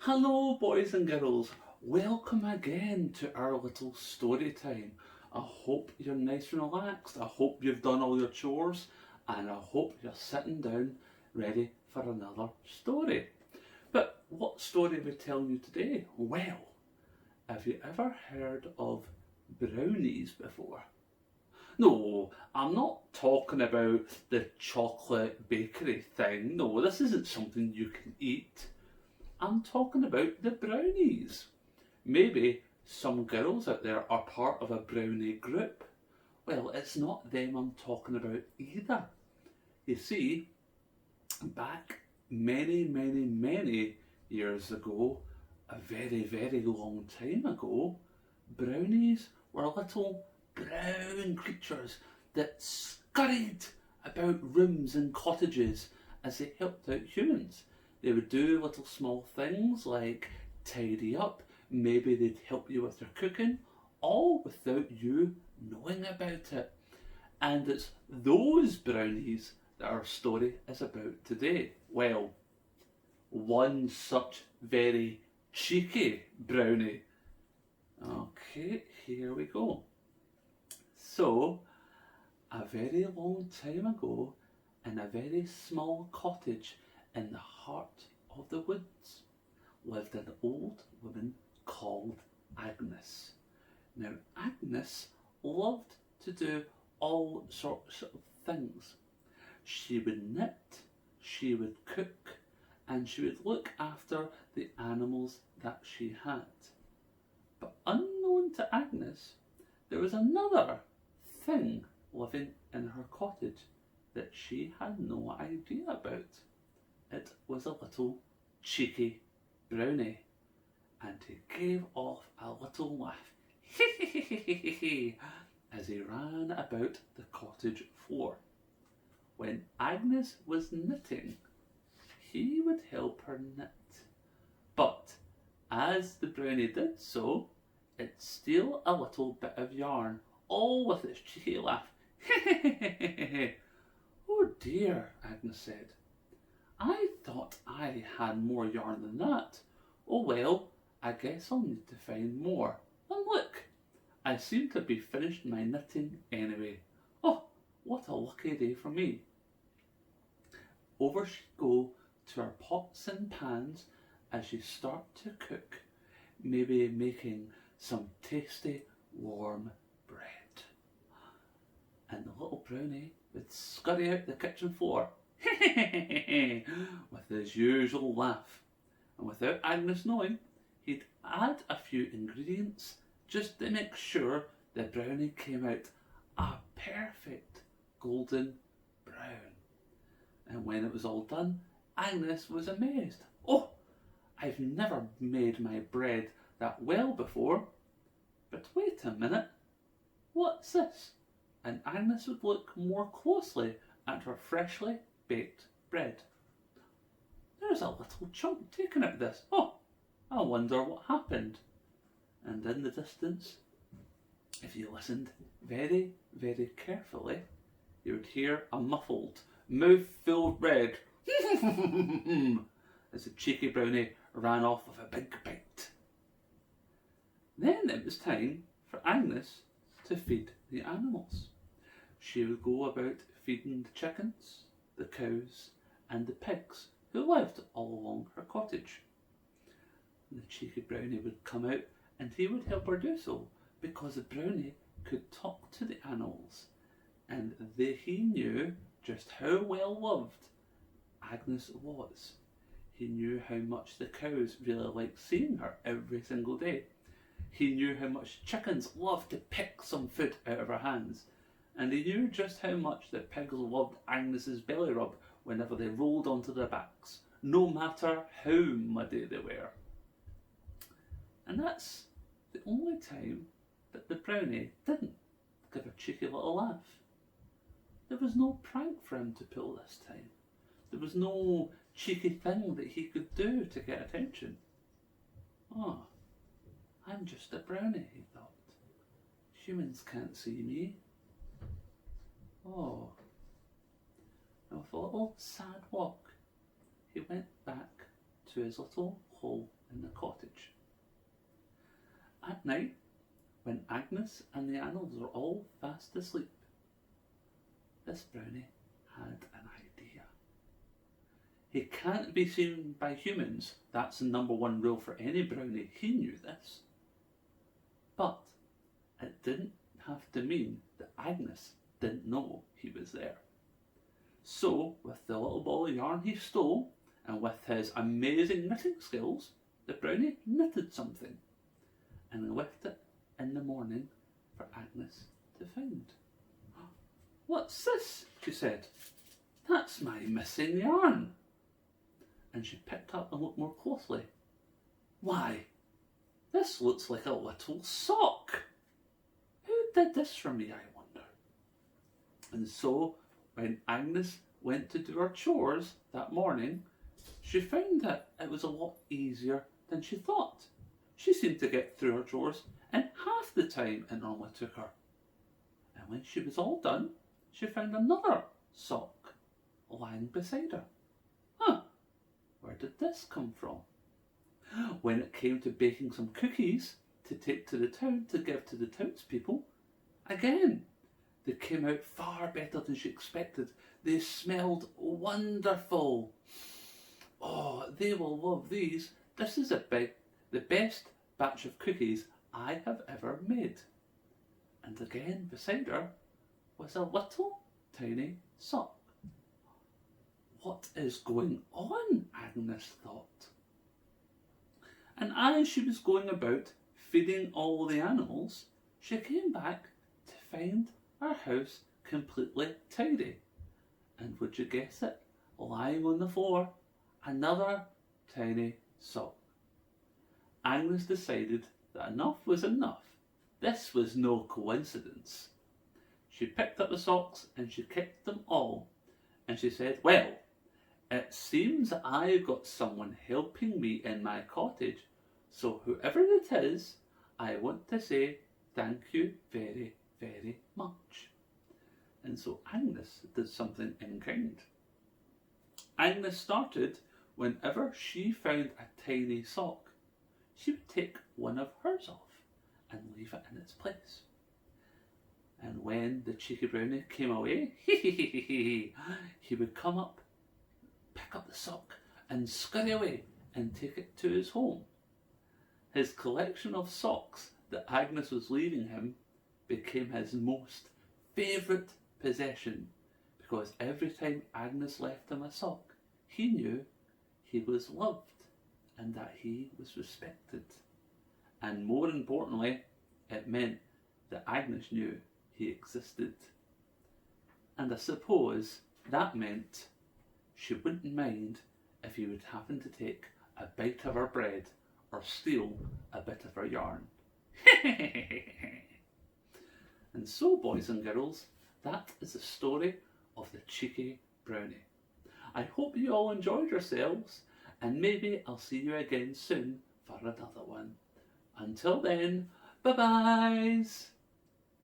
Hello, boys and girls. Welcome again to our little story time. I hope you're nice and relaxed. I hope you've done all your chores, and I hope you're sitting down ready for another story. But what story are we telling you today? Well, have you ever heard of brownies before? No, I'm not talking about the chocolate bakery thing. No, this isn't something you can eat. I'm talking about the brownies. Maybe some girls out there are part of a brownie group. Well, it's not them I'm talking about either. You see, back many years ago, a very long time ago, brownies were little brown creatures that scurried about rooms and cottages as they helped out humans. They would do little small things like tidy up, maybe they'd help you with your cooking, all without you knowing about it. And it's those brownies that our story is about today. Well, one such very cheeky brownie. Okay, here we go. So, a very long time ago, in a very small cottage in the heart of the woods, lived an old woman called Agnes. Now, Agnes loved to do all sorts of things. She would knit, she would cook, and she would look after the animals that she had. But unknown to Agnes, there was another thing living in her cottage that she had no idea about. It was a little cheeky brownie, and he gave off a little laugh as he ran about the cottage floor. When Agnes was knitting, he would help her knit. But as the brownie did so, it'd steal a little bit of yarn, all with its cheeky laugh. Oh dear, Agnes said. I thought I had more yarn than that. Oh well, I guess I'll need to find more. And look, I seem to be finished my knitting anyway. Oh, what a lucky day for me. Over she'd go to her pots and pans as she started to cook, maybe making some tasty warm bread. And the little brownie would scurry out the kitchen floor with his usual laugh. And without Agnes knowing, he'd add a few ingredients just to make sure the brownie came out a perfect golden brown. And when it was all done, Agnes was amazed. Oh, I've never made my bread that well before. But wait a minute, what's this? And Agnes would look more closely at her freshly baked bread. There's a little chunk taken out of this. Oh, I wonder what happened. And in the distance, if you listened very carefully, you would hear a muffled, mouth-filled bread as the cheeky brownie ran off with a big bite. Then it was time for Agnes to feed the animals. She would go about feeding the chickens, the cows, and the pigs who lived all along her cottage. And the cheeky brownie would come out and he would help her do so because the brownie could talk to the animals, and he knew just how well loved Agnes was. He knew how much the cows really liked seeing her every single day. He knew how much chickens loved to pick some food out of her hands. And he knew just how much the pigs loved Agnes's belly rub whenever they rolled onto their backs, no matter how muddy they were. And that's the only time that the brownie didn't give a cheeky little laugh. There was no prank for him to pull this time. There was no cheeky thing that he could do to get attention. Oh, I'm just a brownie, he thought. Humans can't see me. Oh. And with a little sad walk, he went back to his little hole in the cottage. At night, when Agnes and the animals were all fast asleep, this brownie had an idea. He can't be seen by humans. That's the number one rule for any brownie. He knew this. But it didn't have to mean that Agnes didn't know he was there. So, with the little ball of yarn he stole, and with his amazing knitting skills, the brownie knitted something and left it in the morning for Agnes to find. "What's this?" she said. "That's my missing yarn." And she picked up and looked more closely. "Why, this looks like a little sock. Who did this for me, I wonder?" And so, when Agnes went to do her chores that morning, she found that it was a lot easier than she thought. She seemed to get through her chores in half the time it normally took her. And when she was all done, she found another sock lying beside her. Where did this come from? When it came to baking some cookies to take to the town to give to the townspeople, again, they came out far better than she expected. They smelled wonderful. Oh, they will love these. This is the best batch of cookies I have ever made. And again, beside her was a little tiny sock. What is going on? Agnes thought. And as she was going about feeding all the animals, she came back to find her house completely tidy. And would you guess it? Lying on the floor, another tiny sock. Agnes decided that enough was enough. This was no coincidence. She picked up the socks and she kicked them all. And she said, "Well, it seems I've got someone helping me in my cottage, so whoever it is, I want to say thank you very, very much." And so Agnes did something in kind. Agnes started, whenever she found a tiny sock, she would take one of hers off and leave it in its place. And when the cheeky brownie came away, he would come up, pick up the sock and scurry away and take it to his home. His collection of socks that Agnes was leaving him became his most favourite possession, because every time Agnes left him a sock, he knew he was loved and that he was respected. And more importantly, it meant that Agnes knew he existed. And I suppose that meant she wouldn't mind if he would happen to take a bite of her bread or steal a bit of her yarn. And so, boys and girls, that is the story of the cheeky brownie. I hope you all enjoyed yourselves, and maybe I'll see you again soon for another one. Until then, bye-byes!